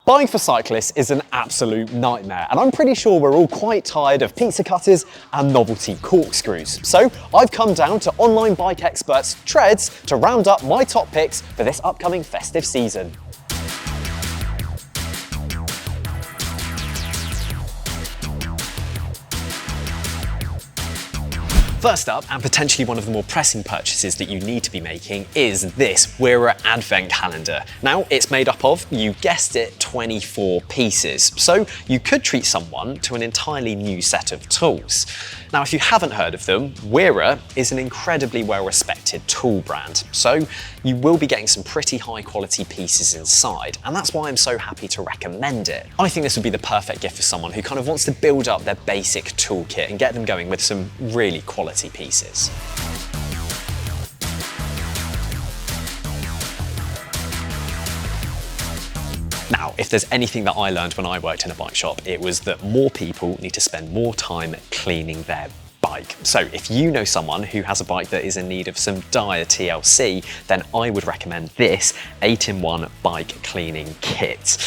Buying for cyclists is an absolute nightmare, and I'm pretty sure we're all quite tired of pizza cutters and novelty corkscrews. So I've come down to online bike experts Tredz to round up my top picks for this upcoming festive season. First up, and potentially one of the more pressing purchases that you need to be making, is this Wera Advent Calendar. Now, it's made up of, you guessed it, 24 pieces. So you could treat someone to an entirely new set of tools. Now, if you haven't heard of them, Wera is an incredibly well-respected tool brand. So you will be getting some pretty high quality pieces inside, and that's why I'm so happy to recommend it. I think this would be the perfect gift for someone who kind of wants to build up their basic toolkit and get them going with some really quality pieces. Now, if there's anything that I learned when I worked in a bike shop, it was that more people need to spend more time cleaning their bike. So if you know someone who has a bike that is in need of some dire TLC, then I would recommend this 8-in-1 bike cleaning kit.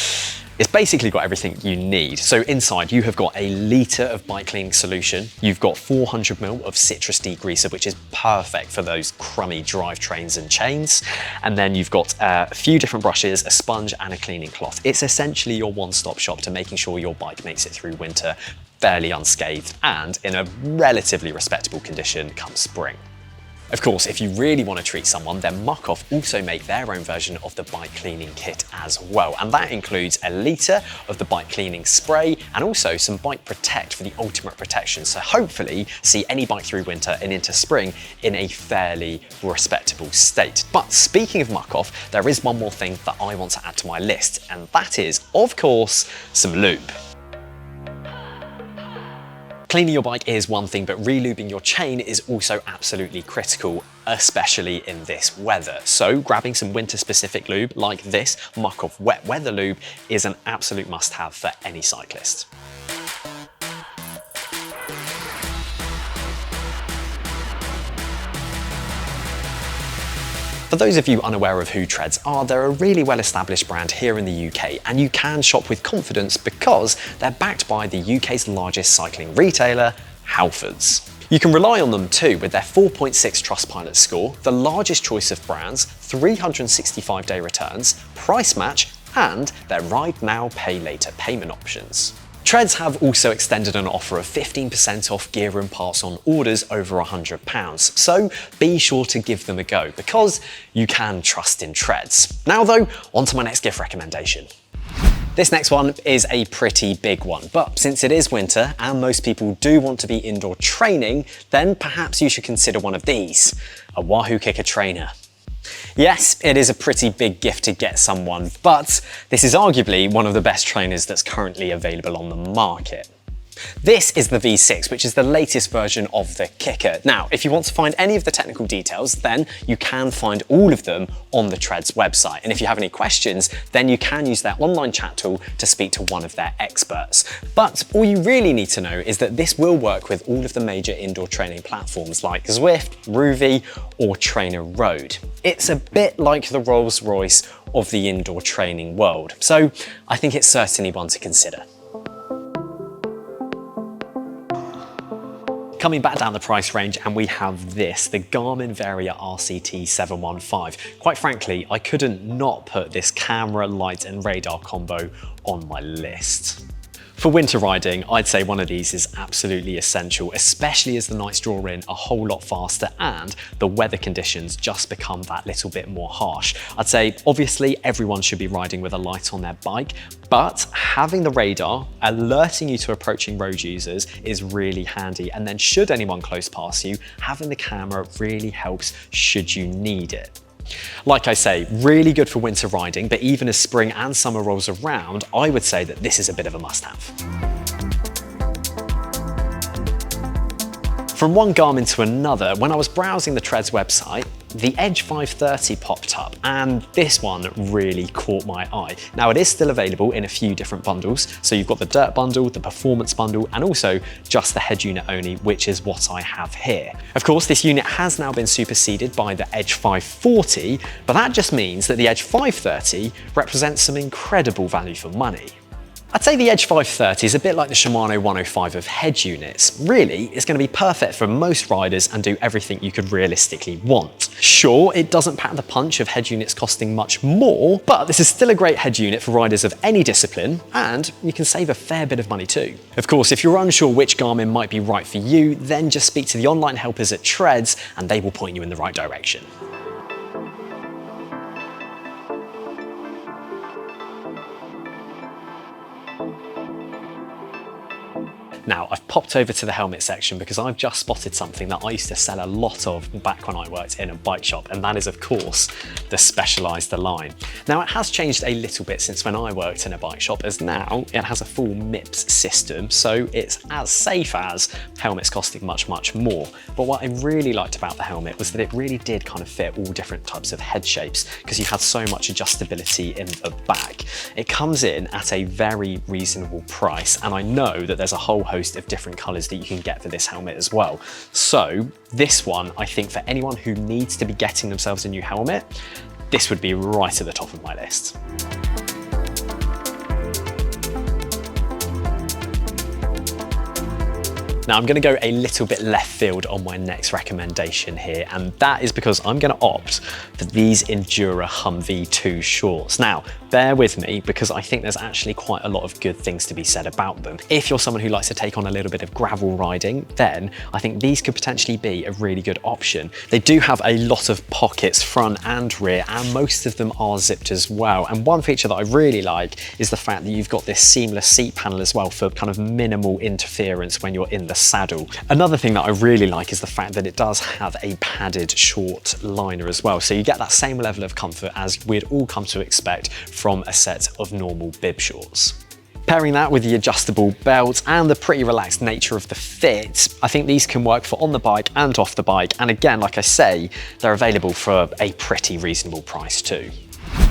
It's basically got everything you need. So inside you have got a litre of bike cleaning solution. You've got 400 ml of citrus degreaser, which is perfect for those crummy drivetrains and chains. And then you've got a few different brushes, a sponge and a cleaning cloth. It's essentially your one-stop shop to making sure your bike makes it through winter fairly unscathed and in a relatively respectable condition come spring. Of course, if you really want to treat someone, then Muc-Off also make their own version of the bike cleaning kit as well. And that includes a litre of the bike cleaning spray and also some bike protect for the ultimate protection. So hopefully see any bike through winter and into spring in a fairly respectable state. But speaking of Muc-Off, there is one more thing that I want to add to my list, and that is, of course, some lube. Cleaning your bike is one thing, but relubing your chain is also absolutely critical, especially in this weather. So grabbing some winter-specific lube like this Muc-Off Wet Lube is an absolute must-have for any cyclist. For those of you unaware of who Tredz are, they're a really well-established brand here in the UK, and you can shop with confidence because they're backed by the UK's largest cycling retailer, Halfords. You can rely on them too with their 4.6 Trustpilot score, the largest choice of brands, 365-day returns, price match, and their ride now, pay later payment options. Tredz have also extended an offer of 15% off gear and parts on orders over £100, so be sure to give them a go because you can trust in Tredz. Now though, on to my next gift recommendation. This next one is a pretty big one, but since it is winter and most people do want to be indoor training, then perhaps you should consider one of these, a Wahoo Kickr trainer. Yes, it is a pretty big gift to get someone, but this is arguably one of the best trainers that's currently available on the market. This is the V6, which is the latest version of the Kickr. Now, if you want to find any of the technical details, then you can find all of them on the Tredz website. And if you have any questions, then you can use their online chat tool to speak to one of their experts. But all you really need to know is that this will work with all of the major indoor training platforms like Zwift, Rouvy, or Trainer Road. It's a bit like the Rolls-Royce of the indoor training world. So I think it's certainly one to consider. Coming back down the price range, and we have this, the Garmin RCT715. Quite frankly, I couldn't not put this camera, light and radar combo on my list. For winter riding, I'd say one of these is absolutely essential, especially as the nights draw in a whole lot faster and the weather conditions just become that little bit more harsh. I'd say obviously everyone should be riding with a light on their bike, but having the radar alerting you to approaching road users is really handy. And then should anyone close past you, having the camera really helps should you need it. Like I say, really good for winter riding, but even as spring and summer rolls around, I would say that this is a bit of a must-have. From one Garmin to another, when I was browsing the Tredz website, the Edge 530 popped up, and this one really caught my eye. Now, it is still available in a few different bundles, so you've got the Dirt bundle, the Performance bundle, and also just the head unit only, which is what I have here. Of course, this unit has now been superseded by the Edge 540, but that just means that the Edge 530 represents some incredible value for money. I'd say the Edge 530 is a bit like the Shimano 105 of head units. Really, it's going to be perfect for most riders and do everything you could realistically want. Sure, it doesn't pack the punch of head units costing much more, but this is still a great head unit for riders of any discipline, and you can save a fair bit of money too. Of course, if you're unsure which Garmin might be right for you, then just speak to the online helpers at Tredz and they will point you in the right direction. Now, I've popped over to the helmet section because I've just spotted something that I used to sell a lot of back when I worked in a bike shop, and that is, of course, the Specialized line. Now, it has changed a little bit since when I worked in a bike shop, as now it has a full MIPS system, so it's as safe as helmets costing much, much more. But what I really liked about the helmet was that it really did kind of fit all different types of head shapes because you had so much adjustability in the back. It comes in at a very reasonable price, and I know that there's a whole host of different colors that you can get for this helmet as well. So this one, I think for anyone who needs to be getting themselves a new helmet, this would be right at the top of my list. Now, I'm going to go a little bit left field on my next recommendation here, and that is because I'm going to opt for these Endura Humvee 2 shorts. Now, bear with me because I think there's actually quite a lot of good things to be said about them. If you're someone who likes to take on a little bit of gravel riding, then I think these could potentially be a really good option. They do have a lot of pockets front and rear, and most of them are zipped as well. And one feature that I really like is the fact that you've got this seamless seat panel as well for kind of minimal interference when you're in the saddle. Another thing that I really like is the fact that it does have a padded short liner as well, so you get that same level of comfort as we'd all come to expect from a set of normal bib shorts. Pairing that with the adjustable belt and the pretty relaxed nature of the fit, I think these can work for on the bike and off the bike, and again, like I say, they're available for a pretty reasonable price too.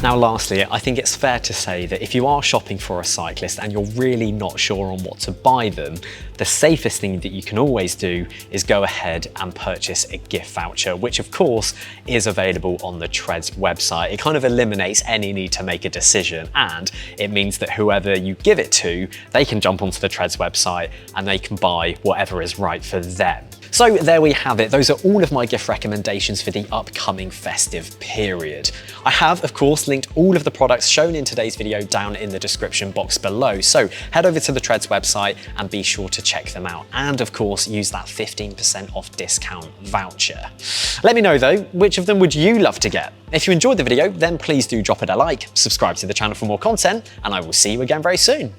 Now, lastly, I think it's fair to say that if you are shopping for a cyclist and you're really not sure on what to buy them, the safest thing that you can always do is go ahead and purchase a gift voucher, which of course is available on the Tredz website. It kind of eliminates any need to make a decision, and it means that whoever you give it to, they can jump onto the Tredz website and they can buy whatever is right for them. So there we have it. Those are all of my gift recommendations for the upcoming festive period. I have, of course, linked all of the products shown in today's video down in the description box below. So head over to the Tredz website and be sure to check them out. And of course, use that 15% off discount voucher. Let me know though, which of them would you love to get? If you enjoyed the video, then please do drop it a like, subscribe to the channel for more content, and I will see you again very soon.